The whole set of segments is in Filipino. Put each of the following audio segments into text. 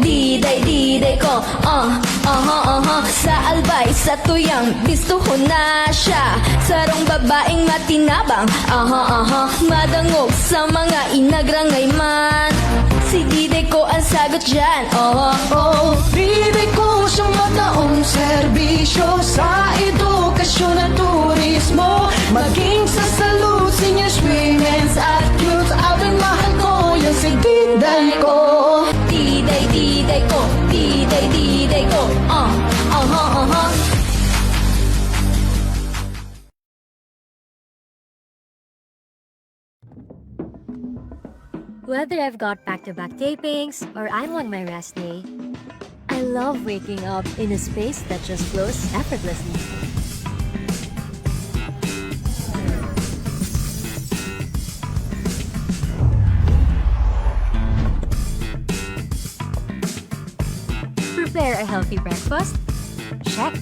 Diday ko Sa albay, sa tuyang Bistuho na siya Sarong babaeng matinabang Madangog sa mga inagrangay man Si Diday ko ang sagot dyan Diday ko siyang mataong serbisyo Sa edukasyon at turismo Maging sa salud, seniors, women's at youth Abing mahal ko yung si Diday ko Diday ko Diday ko Whether I've got back-to-back tapings or I'm on my rest day, I love waking up in a space that just flows effortlessly. Prepare a healthy breakfast? Check.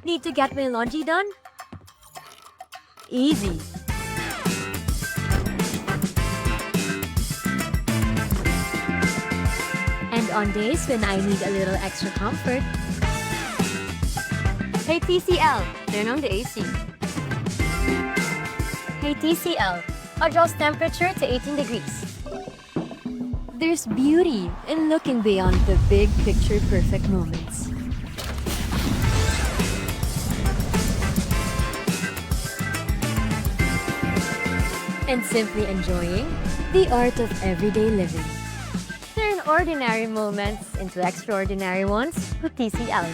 Need to get my laundry done? Easy. And on days when I need a little extra comfort, hey TCL, turn on the AC. Hey TCL, adjust temperature to 18 degrees. There's beauty in looking beyond the big picture perfect moments. And simply enjoying the art of everyday living. Turn ordinary moments into extraordinary ones with TCL.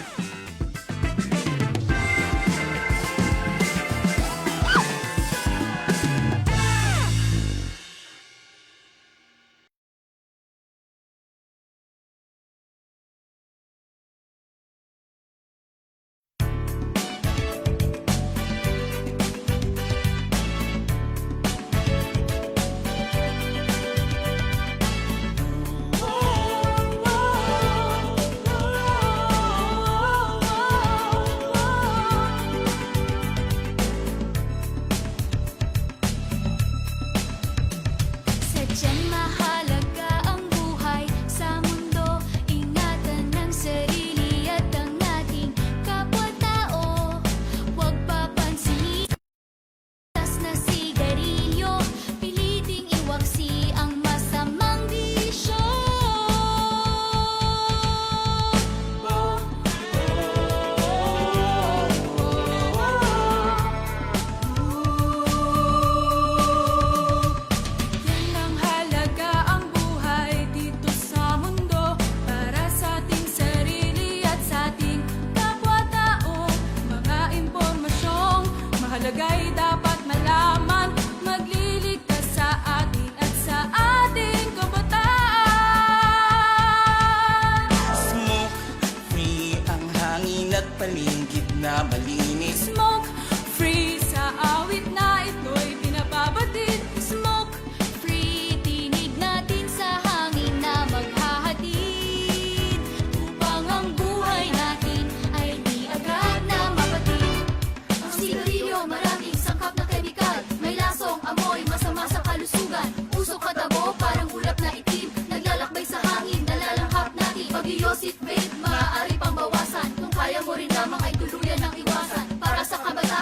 Sadyang mahalaga ang buhay sa mundo. Ingatan ang sarili at ang ating kapwa-tao. Huwag papansinin tas na sigarilyo. Piliting iwaksi ang masamang bisyo. Yan ang halaga ang buhay dito sa mundo. Para sa ating sarili at sa ating kapwa-tao. Mga impormasyong mahalaga'y dapat malaman. Magliligtas sa atin at sa ating kabataan. Smoke free ang hangin at paligid na malinis. Smoke free sa awit na ito'y pinapabatid. Smoke free, tinig natin sa hangin na maghahatid. Upang ang buhay natin ay di agad na mapatid. Ang sigarilyo maraming sangkap na kemikal. May lasong amoy masama sa kalusugan. Usok at abo parang ulap na itim. Naglalakbay sa hangin, nalalanghap natin. Pag-iyosit vape, maaari pang bawasan. Kung kaya mo rin lamang ay tuluyan ng iwasan. Para sa kabataan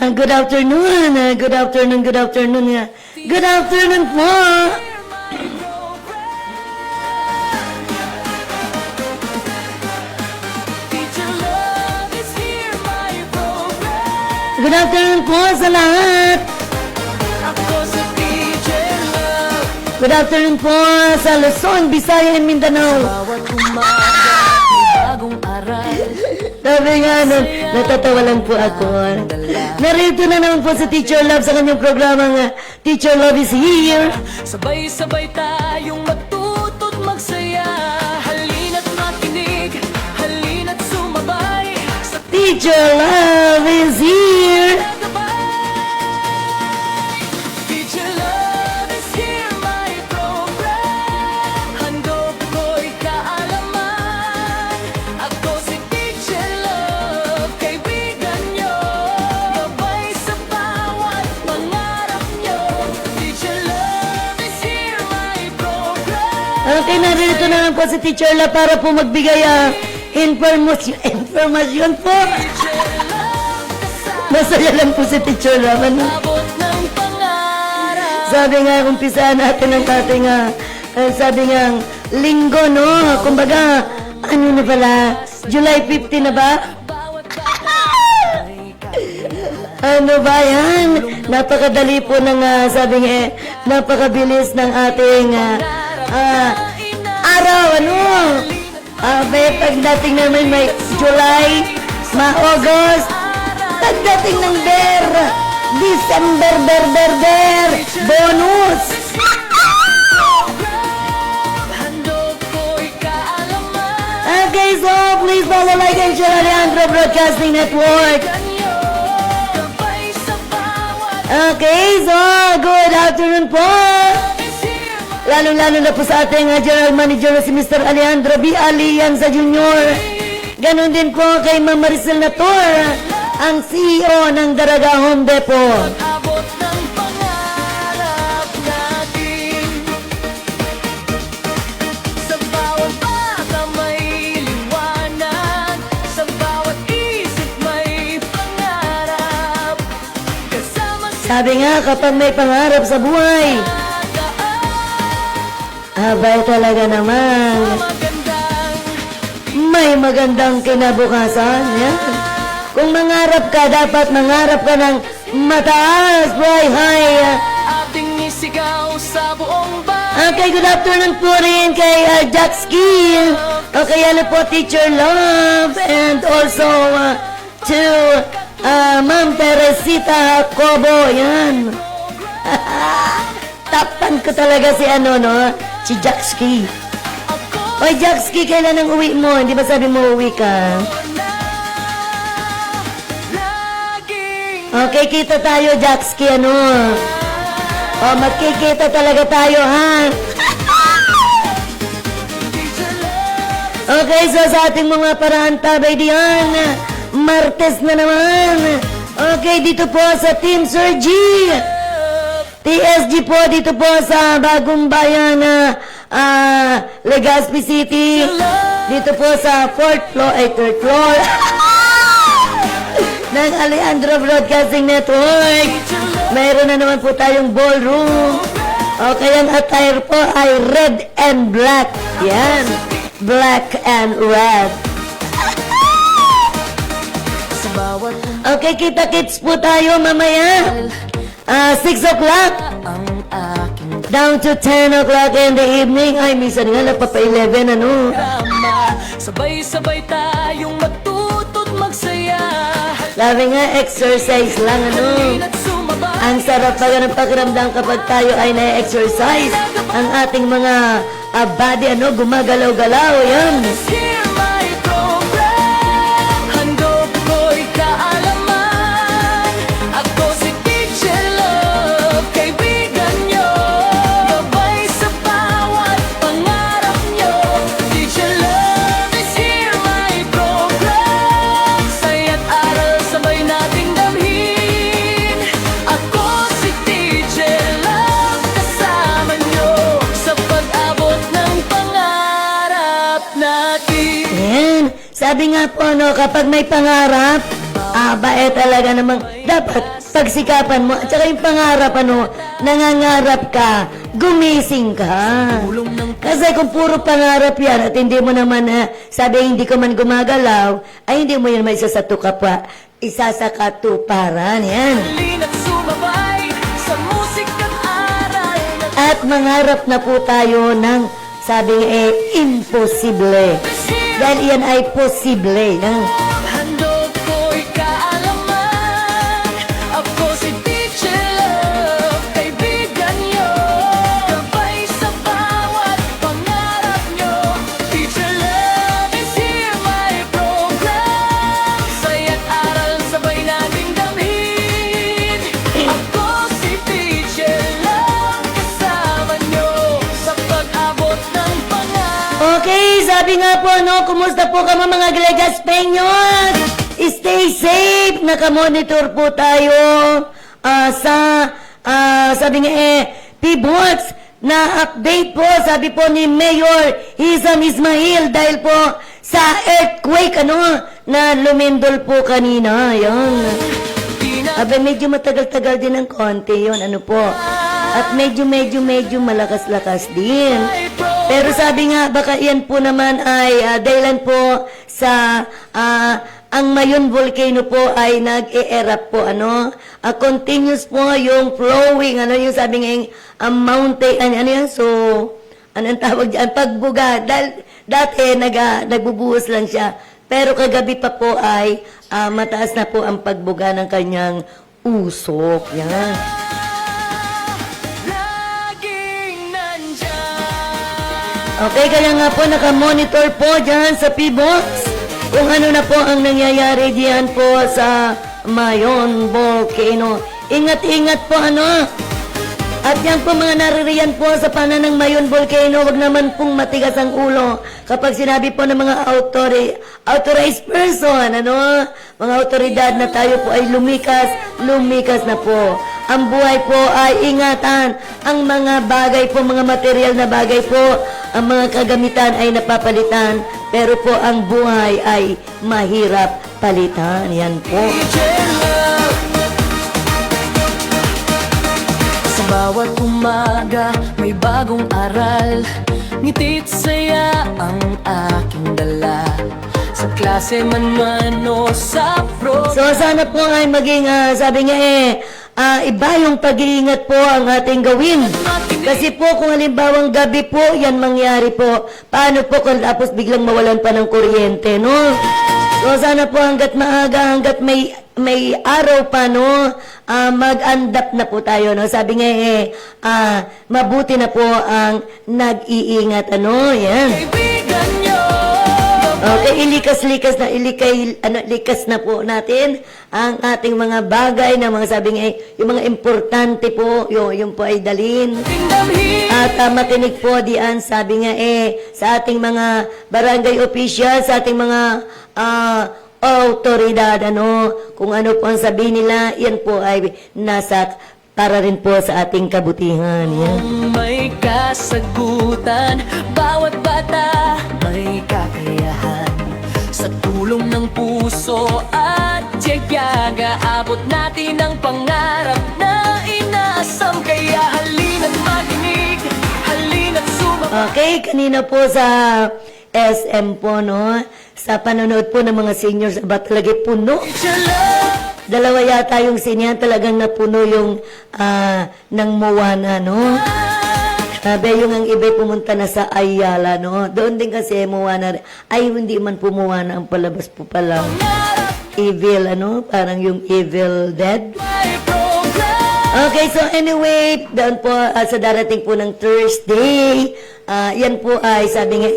Good afternoon. Good afternoon. Good afternoon. Good afternoon po. Teacher Love is here, my program. Good afternoon po sa lahat. Ako si Teacher Love. Good afternoon po sa Luzon, Visayas, and Mindanao. Bawat umaga, may bagong aral. Sabi nga, natatawa lang po ako. Narito na naman po si Teacher Love sa kanyang programang Teacher Love is here. Sabay-sabay tayong matuto't magsaya. Halina't makinig, halina't sumabay. Sa Teacher Love is here. gabay. Teacher Love is here, my program. Handog ko'y kaalaman. Ako si Teacher Love, kaibigan nyo. Gabay sa bawat pangarap nyo. Teacher Love is here, my program. Okay, narito na naman po si Teacher Love para po magbigay informasyon po. Teacher Love, kasama Masaya lang po si Teacher Love. Ano? abot ng pangarap. Sabi nga, umpisahan natin ang ating, sabi nga, linggo, no? Kumbaga, ano na pala? July 15 na ba? Bawat bata ay Ano ba yan? Napakadali po ng, sabi nga, napakabilis ng ating araw, ano? May pagdating naman may July, August, pagdating ng December, bonus! handog ko'y kaalaman. Okay, so please follow, like, and share Alejandro Broadcasting Network. Kanyo, gabay sa bawat Okay, so good afternoon po. is here, Lalo-lalo na po sa ating General Manager na si Mr. Alejandro B. Alianza Jr. Ganon din po kay Ma'am Maricel Nator, ang CEO ng Daraga Home Depot. abot ng pangarap natin. Sa bawat bata may liwanag, sa bawat isip may pangarap. Kasama sa Sabi nga, kapag may pangarap sa buhay, abay talaga naman, magandang may magandang kinabukasan. Yan. Kung mangarap ka, dapat mangarap ka ng mataas, boy, high. ating isigaw sa buong bayan. Okay, good afternoon po rin kay Jack Ski. Okay, ano po, Teacher Love. And also to Ma'am Teresita Cobo. Yan. Tapan ko talaga si ano, no? Si Jack Ski. Oy, Jack Ski, kailan ang uwi mo? Hindi ba sabi mo uwi ka? Laging Okay, kita tayo, Jack Ski, ano? O, magkikita talaga tayo, ha? Okay, so sa ating mga paraan tabay diyan, Martes na naman. Okay, dito po sa Team Sir G. TSG po dito po sa Bagong Bayan, Legazpi City. Dito po sa 4th floor, ay 3rd floor ng Alejandro Broadcasting Network. Mayroon na naman po tayong ballroom. Okay, ang attire po ay red and black. Yan, black and red. sa bawat Okay, kita-kits po tayo mamaya. 6 o'clock ang aking down to 10 o'clock in the evening. Ay, minsan nga napapa-11, ano. drama. Sabay-sabay tayong matuto't magsaya. Sabi nga, exercise lang, ano. Halina't sumabay. Ang sarap pa ng pakiramdam kapag tayo ay na-exercise. Ang ating mga body, ano, gumagalaw-galaw, yan. Here my program. Handog ko'y kaalaman. Ako si Teacher Love, kaibigan nyo. Gabay sa bawat pangarap nyo. Teacher Love is here my program. Saya't aral sabay nating damhin. Ako si Teacher Love, kasama nyo sa pag-abot ng pangarap natin. Yan. Sabi nga po, no, kapag may pangarap, talaga namang dapat pagsikapan mo, at saka yung pangarap, nangangarap ka, gumising ka. Kasi kung puro pangarap yan at hindi mo naman, sabi hindi ka man gumagalaw, ay hindi mo yan may isa sa katuparan. Yan. Halina't sumabay sa musika't aral ng At mangarap na po tayo ng, sabi imposible. Dahil yan ay posible. Yan. handog ko'y kaalaman. Ako si Teacher Love, kaibigan niyo. Gabay sa bawat pangarap niyo. Teacher Love is here, my program. Saya't aral sabay nating damhin. Ako si Teacher Love, kasama niyo sa pag-abot ng pangarap. Okay, sabi nga po, kumusta po kamo mga Glegaspeños? Stay safe, nakamonitor po tayo sabi nga P-Bots na update po, sabi po ni Mayor Hizam Ismail dahil po sa earthquake, na lumindol po kanina, yan. Abe, medyo matagal-tagal din ng konti yun, At medyo malakas-lakas din. Pero sabi nga, baka yan po naman ay dahilan po sa ang Mayon volcano po ay nag-e-erupt po, continuous po yung flowing, yung sabi nga yung mountain, anong tawag dyan, pagbuga. Dati nagbubuhos lang siya. Pero kagabi pa po ay mataas na po ang pagbuga ng kanyang usok. Yan. Laging nandyan. Okay, kaya nga po nakamonitor po dyan sa P-Box kung ano na po ang nangyayari diyan po sa Mayon Volcano. Ingat-ingat po At yan po mga naririyan po sa panan ng Mayon Volcano, wag naman pong matigas ang ulo kapag sinabi po ng mga authorized person, mga autoridad na tayo po ay lumikas na po. Ang buhay po ay ingatan. Ang mga bagay po, mga material na bagay po, ang mga kagamitan ay napapalitan. Pero po ang buhay ay mahirap palitan. Yan po. Teacher Love. Sa bawat umaga may bagong aral. Ngiti't saya ang aking dala. Sa klase man o sa program. So sana po ay maging, sabi nga iba yung pag-iingat po ang ating gawin. Kasi po kung halimbawang gabi po, yan mangyari po. Paano po kung tapos biglang mawalan pa ng kuryente, So sana po hanggat maaga, hanggat may araw pa, mag-andap na po tayo, Sabi nga mabuti na po ang nag-iingat, yan. Kaibigan niyo. Okay, likas na po natin ang ating mga bagay na mga sabi nga, yung mga importante po, yung po ay dalhin. Damhin. At matinig po diyan, sabi nga sa ating mga barangay official, sa ating mga autoridad, kung ano po ang sabihin nila, yan po ay nasa para rin po sa ating kabutihan. Yan. May kasagutan, bawat bata may kakayahan. Sa tulong ng puso at tiyaga, abot natin ang pangarap na inaasam. Kaya halina't makinig, halina't sumabay. Okay, kanina po sa SM po, sa panonood po ng mga seniors, ba talaga puno? Teacher Love. Dalawa yata yung sinyan, talagang napuno yung ng Moana, Sabi yung ang iba pumunta na sa Ayala, Doon din kasi Moana, ay hindi man po Moana, ang palabas po pala. Evil, Parang yung Evil Dead. May program. Okay, so anyway, doon po sa darating po ng Thursday, yan po ay sabi nga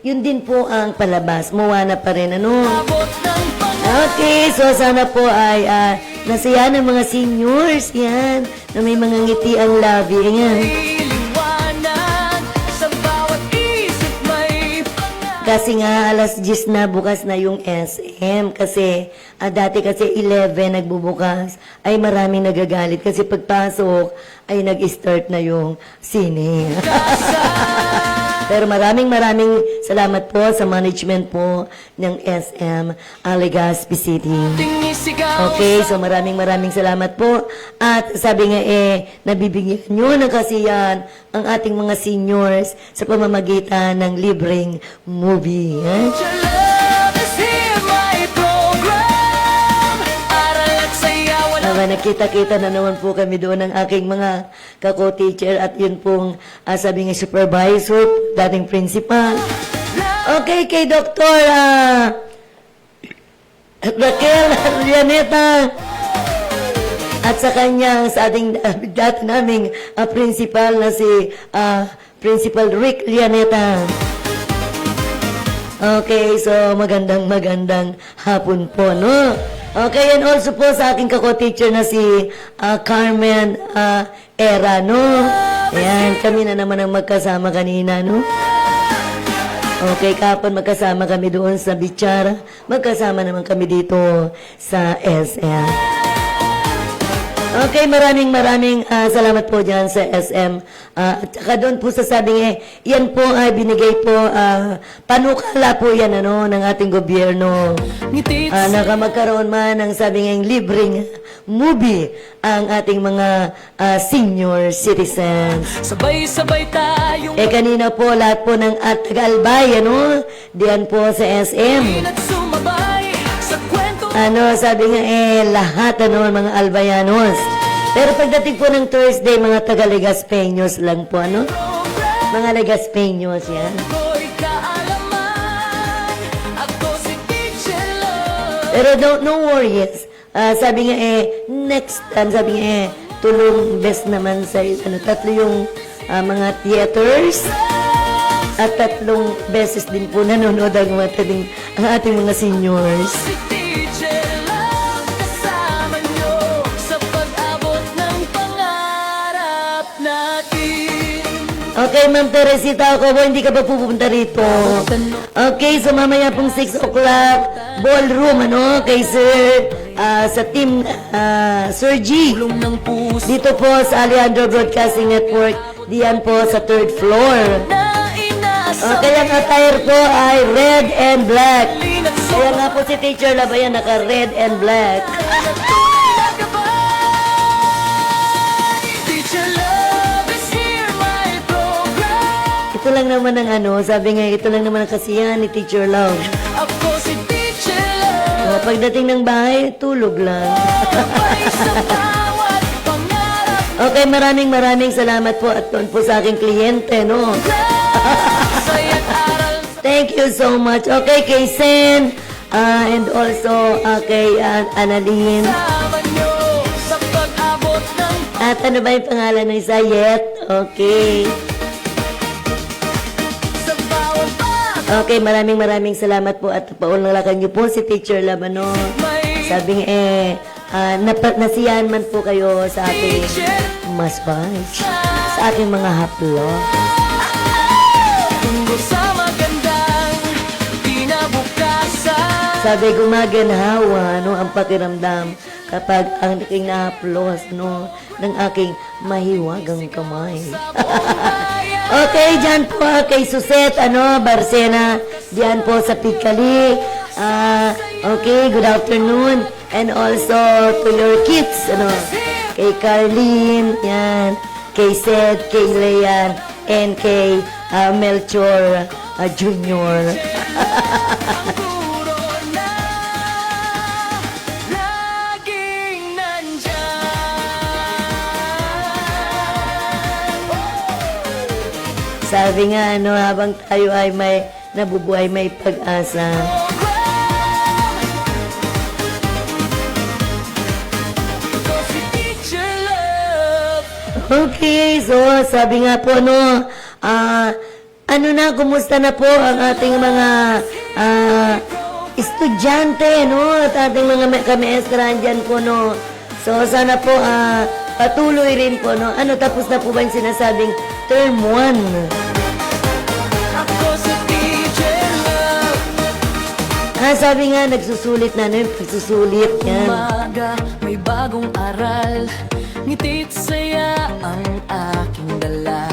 yun din po ang palabas. Moana pa rin, Abot ng Okay, so sana po ay nasiyahan ng mga seniors, yan, na may mga ngiti ang labi, yan. liwanag sa bawat isip may pangarap. Kasi nga alas 10 na bukas na yung SM kasi dati kasi 11 nagbubukas ay maraming nagagalit kasi pagpasok ay nag-start na yung sine. Pero maraming salamat po sa management po ng SM Legazpi City. Okay, so maraming salamat po. At sabi nga nabibigyan nyo ng kasiyahan ang ating mga seniors sa pamamagitan ng libreng movie. Eh? Your love is here, my program. Aral at saya, wala Nakita-kita na naman po kami doon ng aking mga kako-teacher at yun pong sabi nga supervisor, dating principal. Okay, kay Dr. Raquel Rianeta at sa kanya, sa ating dati naming principal na si Principal Rick Rianeta. Okay, so magandang hapon po, no? Okay, and also po sa aking kako-teacher na si Carmen Era, no? Ayan, kami na naman ang magkasama kanina, no? Okay, kapon magkasama kami doon sa Bichara. Magkasama naman kami dito sa SM. Okay, maraming salamat po dyan sa SM. At saka doon po sasabing yan po ay binigay po, panukala po yan ng ating gobyerno. Nakamagkaroon man ng sabing libreng movie ang ating mga senior citizens. sabay-sabay tayong Kanina po lahat po ng Tagalbay, diyan po sa SM. at sumabay sa kwento. Sabi nga lahat mga albayanos. Pero pagdating po ng Thursday, mga taga-Legaspeños lang po, Mga Legaspeños, yan. Ko'y kaalaman. Ako si Teacher Love. Pero no worries. Sabi nga next time, sabi nga tulong best naman sa, tatlo yung mga theaters. At 3 beses din po nanonood ang ating mga seniors. Si Teacher Love, kasama nyo sa pag-abot ng pangarap natin. Okay, Ma'am Teresita ako, hindi ka ba pupunta rito? Okay, so mamaya pong 6 o'clock, ballroom, kay Sir, sa team, Sir G. Tulong ng puso Dito po sa Alejandro Broadcasting Network, diyan po sa 3rd floor. na inaasam. Kaya ang attire po ay red and black. Kaya nga po si Teacher Love, ayan, naka red and black. Teacher Love is here, my program. Ito lang naman ang sabi nga, ito lang naman ang kasiyahan ni Teacher Love. Ako si Teacher Love. Pagdating ng bahay, tulog lang. Sabay sa bawat pangarap. Okay, maraming salamat po at doon po sa aking kliyente, Saya't aral sa Thank you so much. Okay, kay Sen, and also kay Annalyn. sama nyo sa pag-abot ng At ano ba yung pangalan ng isa? Yet? Okay. sa bawat Okay, maraming salamat po at paunalakan niyo po si Teacher Love, may Sabing nasiyahan man po kayo sa ating mas batch, sa ating mga haplo. tungkol sa magandang kinabukasan. Sabi, gumaganhawa, ang pakiramdam kapag ang aking na-haplos, ng aking mahiwagang kamay. Okay, dyan po kay Suset, Barcena, dyan po sa Pikali. Okay, good afternoon. And also to your kids, kay Carlene, yan, kay Seth, kay Leanne, and kay Melchor Jr. Puro na laging nandyan. Sabi nga, habang tayo ay may nabubuhay, may pag-asa. Ito si Teacher Love. Okay, so sabi nga po, kumusta na po ang ating mga estudyante, at ating mga kamaestran dyan po, So, sana po, patuloy rin po, tapos na po ba yung sinasabing term 1? Ako si Teacher Love. Sabi nga, nagsusulit na, yung pagsusulit, yan. Umaga, may bagong aral. Ngiti't saya ang aking dala.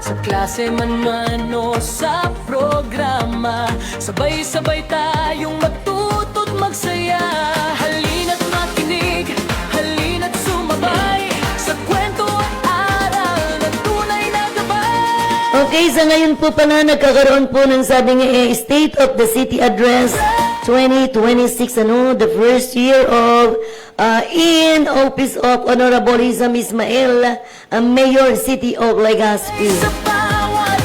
Sa Klase man o sa programa, sabay-sabay tayong matuto't magsaya. Halina't makinig, halina't sumabay sa kwento at aral na tunay na gabay. Okay, sa ngayon po pala nagkakaroon po ng sabi nga State of the City Address 2026, the first year of in office of Honorable Izam Ismail, Mayor City of Legazpi.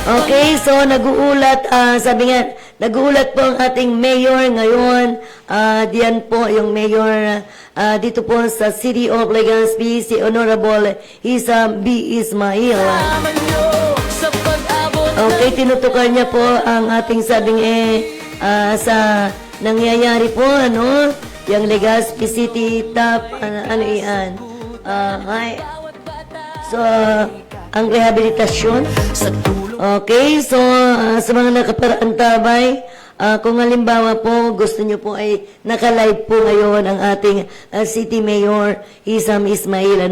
Okay, so nag-uulat, sabi nga, nag-uulat po ang ating mayor ngayon. Diyan po yung mayor dito po sa City of Legazpi, si Honorable Izam B. Ismail. Okay, tinutukar niya po ang ating sabing sa nangyayari po, yung Legazpi City top, ano iyan. So, ang rehabilitasyon. Okay, so sa mga nakaparaantabay, kung halimbawa po gusto nyo po ay naka-live po ngayon ang ating City Mayor Izam Ismail,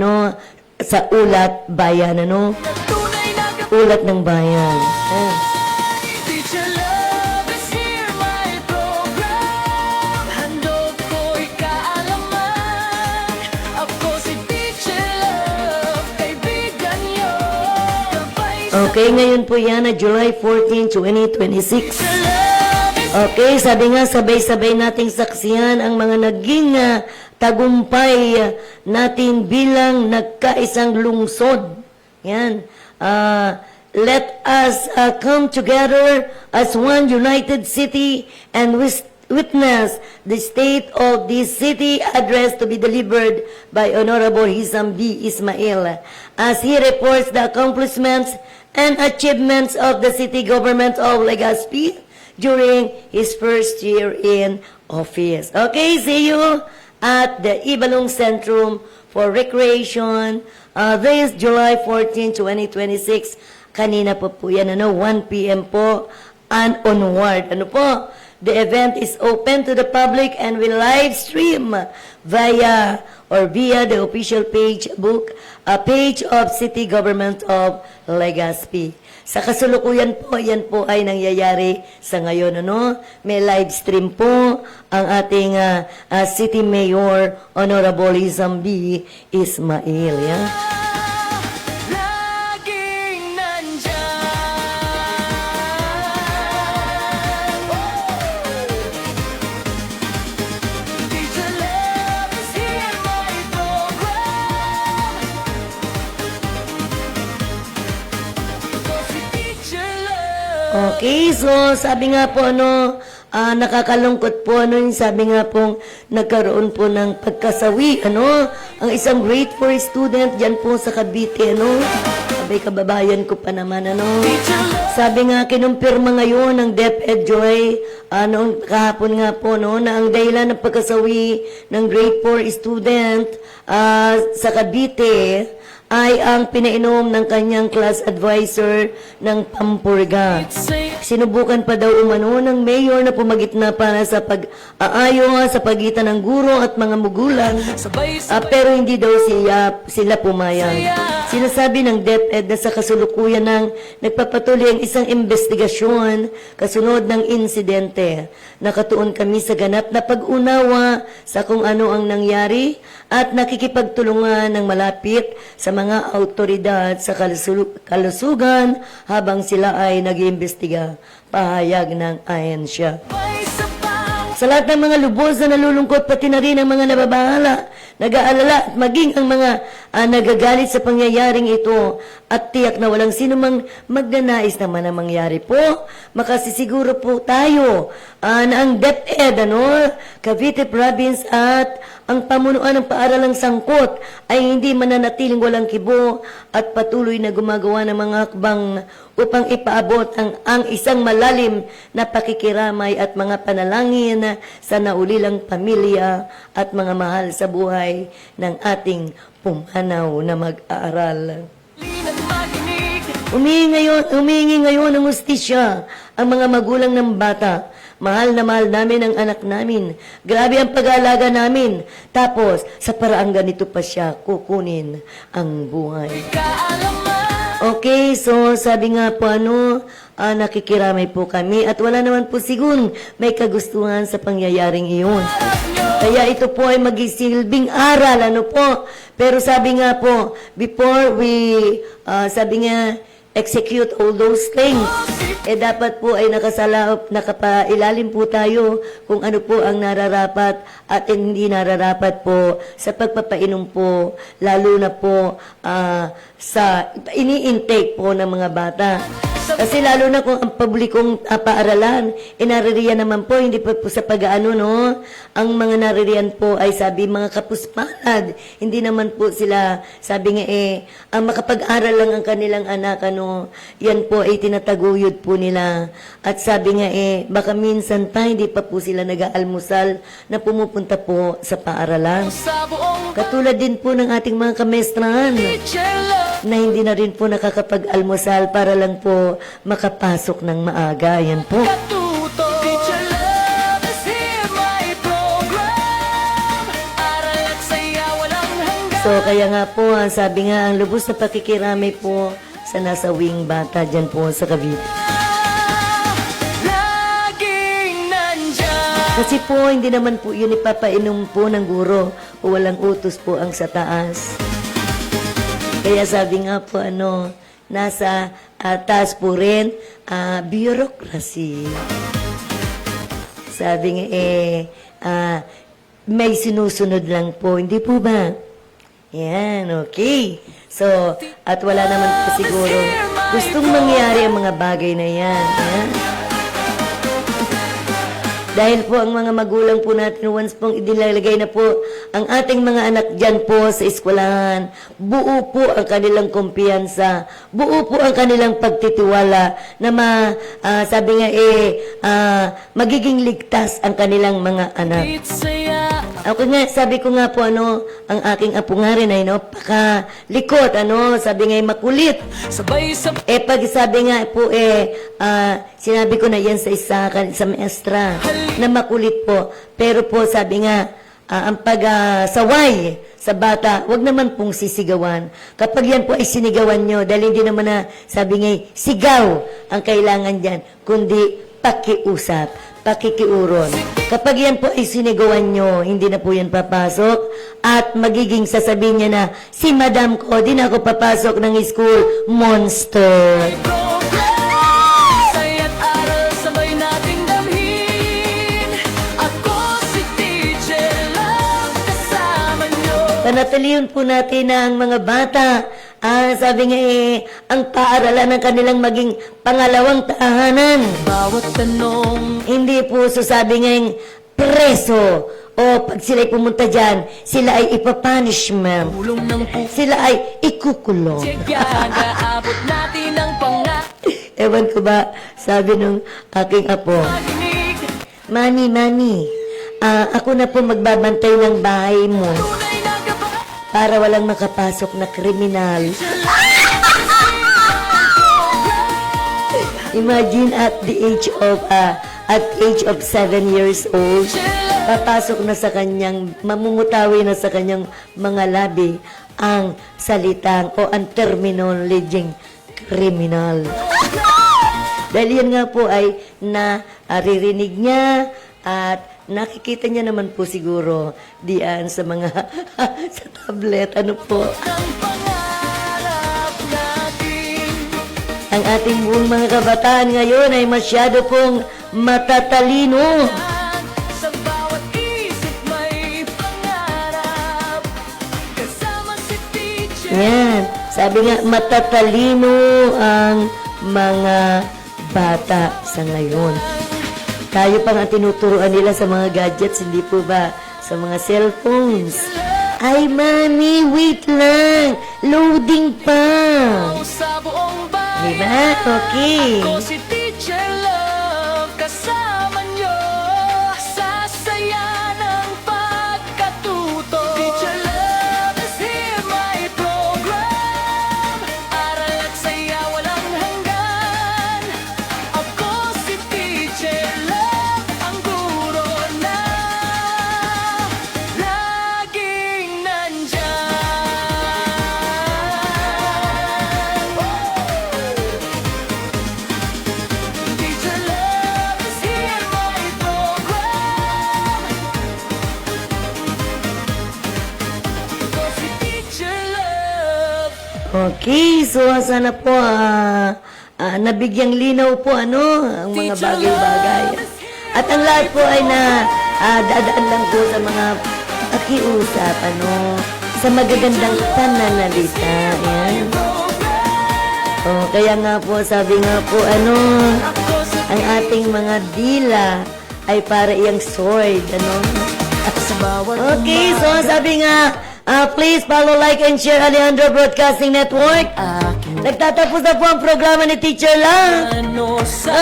sa Ulat Bayan, Ulat ng Bayan. Teacher Love is here, my program. Handog ko'y kaalaman. Ako si Teacher Love, kaibigan niyo. Okay, ngayon po yan na July 14, 2026. Okay, sabi nga sabay-sabay nating saksiyan ang mga naging tagumpay natin bilang nagkaisang lungsod. Yan. Let us come together as one united city and witness the state of this city address to be delivered by Honorable Izam B. Ismail as he reports the accomplishments and achievements of the city government of Legazpi during his first year in office. Okay, see you at the Ibalong Centrum for Recreation this July 14, 2026. Kanina po yan, 1 p.m. po and onward. The event is open to the public and will live stream via the official page of City Government of Legazpi. Sa kasalukuyan po, yan po ay nangyayari sa ngayon, May live stream po ang ating City Mayor Honorable Izam B. Ismail, Laging nandyan. Teacher Love is here, my program. Ako si Teacher Love. Okay, so sabi nga po, nakakalungkot po, yung sabi nga pong nagkaroon po ng pagkasawi, ang isang grade 4 student dyan po sa Cavite, Sabi, kababayan ko pa naman, Sabi nga, kinumpirma ngayon ng DepEd Joy, noong kahapon nga po, na ang dahilan ng pagkasawi ng grade 4 student sa Cavite ay ang pinainom ng kanyang class advisor ng Pampurga. Sinubukan pa daw umano ng mayor na pumagitna para sa pag-aayo sa pagitan ng guro at mga mugulang, pero hindi daw sila pumayag. Sinasabi ng DepEd na sa kasulukuyan ng nagpapatuloy ang isang investigasyon kasunod ng insidente. Nakatuon kami sa ganap na pag-unawa sa kung ano ang nangyari at nakikipagtulungan ng malapit sa mga autoridad sa kalusugan habang sila ay nag-iimbestiga, pahayag ng ahensya. Sa lahat ng mga lubos na nalulungkot, pati na rin ang mga nababahala, nag-aalala at maging ang mga nagagalit sa pangyayaring ito at tiyak na walang sino mang magnanais naman ang mangyari po. Makasisiguro po tayo na ang DepEd, Cavite Province at ang pamunuan ng paaralang sangkot ay hindi mananatiling walang kibo at patuloy na gumagawa ng mga hakbang upang ipaabot ang isang malalim na pakikiramay at mga panalangin sa naulilang pamilya at mga mahal sa buhay ng ating pumanaw na mag-aaral. Humingi ngayon ng hustisya ang mga magulang ng bata. Mahal na mahal namin ang anak namin. Grabe ang pag-aalaga namin. Tapos, sa paraang ganito pa siya kukunin ang buhay. Okay, so sabi nga po nakikiramay po kami at wala naman po sigun may kagustuhan sa pangyayaring iyon. Kaya ito po ay magisilbing aral, po. Pero sabi nga po, before we, sabi nga, execute all those things, dapat po ay nakapailalim po tayo kung ano po ang nararapat at hindi nararapat po sa pagpapainom po, lalo na po sa ini-intake po ng mga bata. Kasi lalo na kung ang publikong paaralan, naririyan naman po, hindi pa po sa pag-ano, no? Ang mga naririyan po ay sabi mga kapuspalad. Hindi naman po sila, sabi nga ang makapag-aral lang ang kanilang anak, yan po ay tinataguyod po nila. At sabi nga baka minsan pa hindi pa po sila nag-aalmusal na pumupunta po sa paaralan. Katulad din po ng ating mga kamestrahan na hindi na rin po nakakapag-almusal para lang po makapasok ng maaga. Yan po. So, kaya nga po, sabi nga, ang lubos na pakikiramay po sa nasa wing bata dyan po sa Cavite. Kasi po, hindi naman po yun ipapainom po ng guro o walang utos po ang sa taas. Kaya sabi nga po, nasa taas po rin, bureaucracy. Sabi nga may sinusunod lang po, hindi po ba? Yan, okay. So, at wala naman po siguro gustong mangyari ang mga bagay na yan. Dahil po ang mga magulang po natin, once pong idilalagay na po ang ating mga anak dyan po sa eskwelahan, buo po ang kanilang kumpiyansa, buo po ang kanilang pagtitiwala na sabi nga magiging ligtas ang kanilang mga anak. Ako nga, sabi ko nga po ang aking apo nga rin ay pakalikot, sabi nga makulit. Pag sabi nga po sinabi ko na yan sa maestra na makulit po. Pero po sabi nga, ang pagsaway sa bata, wag naman pong sisigawan. Kapag yan po ay sinigawan nyo, dahil hindi naman na, sabi nga, sigaw ang kailangan dyan, kundi pakiusap, pakikiuron. Kapag yan po ay sinigawan nyo, hindi na po yan papasok at magiging sasabihin niya na, si madam ko, di na ako papasok ng school, monster. Panatilihan po natin na ang mga bata, sabi nga ang paaralan ng kanilang maging pangalawang tahanan. Bawat tanong, Hindi po sasabi nga preso o pag sila'y pumunta dyan, sila ay ipapunishment. tulong ng Sila ay ikukulong. pagkakaabot natin ang Ewan ko ba, sabi nung aking apo, pangaginig. Mami, ako na po magbabantay ng bahay mo Tunay na kapag para walang makapasok na kriminal. Imagine at the age of 7 years old, papasok na sa kanyang, mamumutawi na sa kanyang mga labi ang salitang o ang terminologyeng kriminal. Dahil yan nga po ay naririnig niya at nakikita niya naman po siguro diyan sa mga sa tablet. Ano po? Ang ating buong mga kabataan ngayon ay masyado pong matatalino. sa bawat isip may pangarap. Kasama si teacher. Yan. Sabi nga, matatalino ang mga bata sa ngayon. Tayo pang ang tinuturuan nila sa mga gadgets, hindi po ba? Sa mga cellphones. Ay, mami, wait lang. Loading pa. Sa buong bayan. Diba? Okay. Ako si Teacher Love, kasama nyo sa saya ng pagkatuto. Teacher Love is here, my program. Aral at saya walang hanggan. Ako si Teacher Love, ang guro na laging nandyan. Okay, so sana po nabigyang linaw po ang mga bagay-bagay. At ang lahat po ay dadaan lang po sa mga pakiusap, sa magagandang pananalita. Yan. Kaya nga po, sabi nga po, ang ating mga dila ay para iyang sword, Okay, so sabi nga, please follow, like, and share Alejandro Broadcasting Network. Nagtatapos na po ang programa ni Teacher Lang.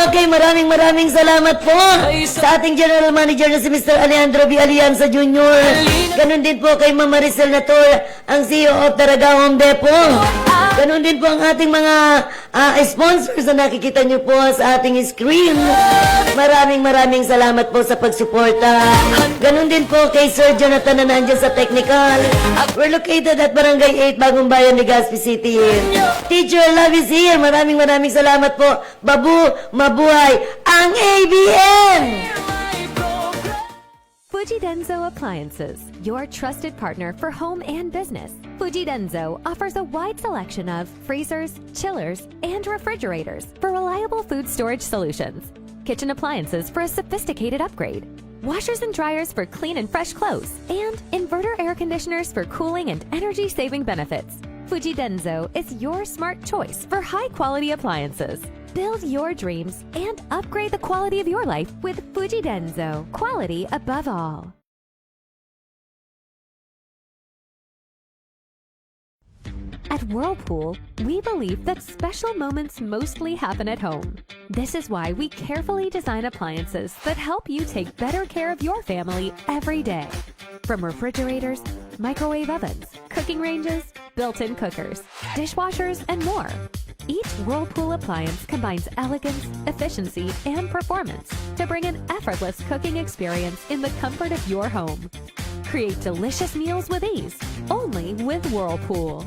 Okay, maraming salamat po sa ating General Manager na si Mr. Alejandro B. Alianza Jr. Ganun din po kay Ma'am Maricel Nator, ang CEO of Taraga Home Depot. Ganun din po ang ating mga sponsors na nakikita nyo po sa ating screen. Maraming salamat po sa pagsuporta. Ganun din po kay Sir Jonathan na nandiyan sa technical. We're located at Barangay 8, Bagong Bayan, Legazpi City. Teacher Love is here. Maraming salamat po. Babu, mabuhay ang ABN! Fuji Denso Appliances, your trusted partner for home and business. Fuji Denso offers a wide selection of freezers, chillers, and refrigerators for reliable food storage solutions. Kitchen appliances for a sophisticated upgrade. Washers and dryers for clean and fresh clothes. And inverter air conditioners for cooling and energy-saving benefits. Fuji Denso is your smart choice for high-quality appliances. Build your dreams and upgrade the quality of your life with Fuji Denso. Quality above all. At Whirlpool, we believe that special moments mostly happen at home. This is why we carefully design appliances that help you take better care of your family every day. From refrigerators, microwave ovens, cooking ranges, built-in cookers, dishwashers, and more. Each Whirlpool appliance combines elegance, efficiency, and performance to bring an effortless cooking experience in the comfort of your home. Create delicious meals with ease, only with Whirlpool.